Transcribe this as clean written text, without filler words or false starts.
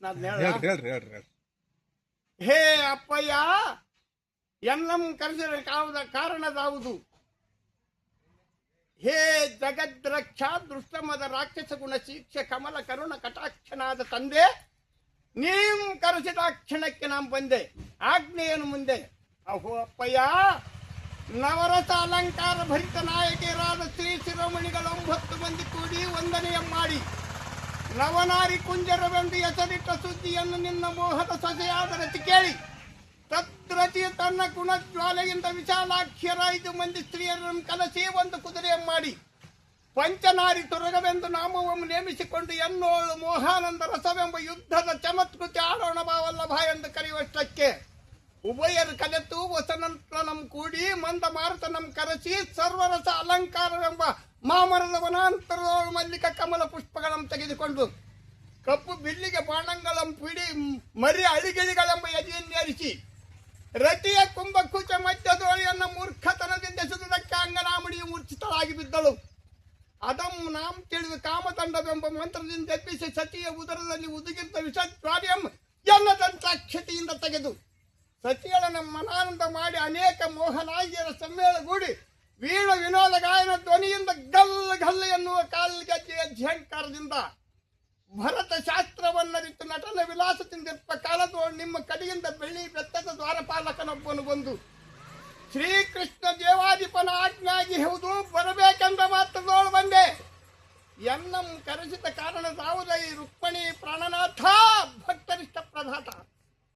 ಹೇಳ್ರಿ ಹೇಳ್ರಿ ಹೇಳ್ರಿ ಹೇಳ್ರಿ ಹೇ ಅಪ್ಪಯ್ಯ, ಎನ್ನಂ ಕರೆಸಿದ ಕಾರಣದಾವುದು? ಹೇ ಜಗದ್ರಕ್ಷ ದುಷ್ಟಮದ ರಾಕ್ಷಸ ಗುಣ ಶಿಕ್ಷೆ ಕಮಲ ಕರುಣ ಕಟಾಕ್ಷನಾದ ತಂದೆ, ನೀವು ಕರೆಸಿದ ಕ್ಷಣಕ್ಕೆ ನಾನು ಬಂದೆ. ಆಜ್ಞೆಯನ್ನು ಮುಂದೆ. ಅಹೋ ಅಪ್ಪಯ್ಯ, ನವರಸ ಅಲಂಕಾರ ಭರಿತ ನಾಯಕಿಯರಾದ ಶ್ರೀ ಶಿರೋಮಣಿಗಳು 9 ಮಂದಿ ಕೂಡಿ ವಂದನೆಯ ಮಾಡಿ ನವನಾರಿ ಕುಂಜರವೆಂದು ಹೆಸರಿಟ್ಟ ಸುದ್ದಿಯನ್ನು ನಿನ್ನ ಮೋಹದ ಸೊಸೆಯಾದ ರತಿ ಕೇಳಿ, ತತ್ರತಿ ತನ್ನ ಗುಣಜ್ವಾಲೆಯಿಂದ ವಿಶಾಲಾಕ್ಷರ 5 ಮಂದಿ ಸ್ತ್ರೀಯರನ್ನು ಕಲಸಿ ಒಂದು ಕುದುರೆ ಮಾಡಿ ಪಂಚನಾರಿ ತುರಗವೆಂದು ನಾಮವನ್ನು ನೇಮಿಸಿಕೊಂಡು ಎನ್ನೋಳು ಮೋಹಾನಂದ ರಸವೆಂಬ ಯುದ್ಧದ ಚಮತ್ಕೃತಿ ಆಡೋಣ ಬಾವಲ್ಲಭ ಎಂದು ಕರೆಯುವಷ್ಟಕ್ಕೆ ಉಭಯರು ಕಲೆತು ವಸನಂತನಂ ಕೂಡಿ ಮಂದ ಮಾರುತನಂ ಕರೆಸಿ ಸರ್ವರಸ ಅಲಂಕಾರವೆಂಬ ಮಾಮರದ ವನಾಂತರದೊಳು ಮಲ್ಲಿಕ ಕಮಲ ಪುಷ್ಪಗಳನ್ನು ತೆಗೆದುಕೊಂಡು ಕಪ್ಪು ಬಿಲ್ಲಿಗೆ ಬಾಣಂಗಳಂ ಪಿಡಿ ಮರಿ ಅಳಿಗಳಿಗಳೆಂಬ ಯಜೆಯನ್ನೇರಿಸಿ ರತಿಯ ಕುಂಭಕುಚ ಮಧ್ಯದೋಳಿಯನ್ನು ಮೂರ್ಖತನದಿಂದ ಸುದುದಕ್ಕೆ ಅಂಗನಾಮಣಿಯು ಮೂರ್ಛಿತಳಾಗಿ ಬಿದ್ದಳು. ಅದಂ ನಾಂ ತಿಳಿದು ಕಾಮದಂಡವೆಂಬ ಮಂತ್ರದಿಂದ ಎಬ್ಬಿಸಿ ಸತಿಯ ಉದರದಲ್ಲಿ ಉದುಗಿದ್ದ ವಿಷಜ್ವಾರ್ಯಂ ಎಲ್ಲದಂತಾಕ್ಷತೆಯಿಂದ ತೆಗೆದು ಸತಿಯಳನ್ನು ಮನಾನಂದ ಮಾಡಿ ಅನೇಕ ಮೋಹನಾಗಿಯರ ಸಮ್ಮೇಳಗೂಡಿ ವೀಣ ವಿನೋದ ಗಾಯನ ಧ್ವನಿಯಿಂದ ಗಲ್ ಗಲ್ಲು ಎನ್ನುವ ಕಾಲ್ಗಜ್ಜೆಯ ಝಂಕಾರದಿಂದ ಭರತ ಶಾಸ್ತ್ರವನ್ನರಿತು ನಟನ ವಿಲಾಸದಿಂದಿರ್ಪ ಕಾಲದೋಳು ನಿಮ್ಮ ಕಡೆಯಿಂದ ಬೆಳ್ಳಿ ಬೆತ್ತದ ದ್ವಾರಪಾಲಕನೊಬ್ಬನು ಬಂದು ಶ್ರೀಕೃಷ್ಣ ದೇವಾಧಿಪನ ಆಜ್ಞಾಗಿ ಹೌದು ಬರಬೇಕೆಂದ ಮಾತ್ರದೋಳು ಬಂದೆ. ಎನ್ನಂ ಕರೆಸಿದ ಕಾರಣ ಯಾವುದೇ ರುಕ್ಮಣಿ ಪ್ರಾಣನಾಥ ಭಕ್ತರಿಷ್ಟ ಪ್ರಧಾತ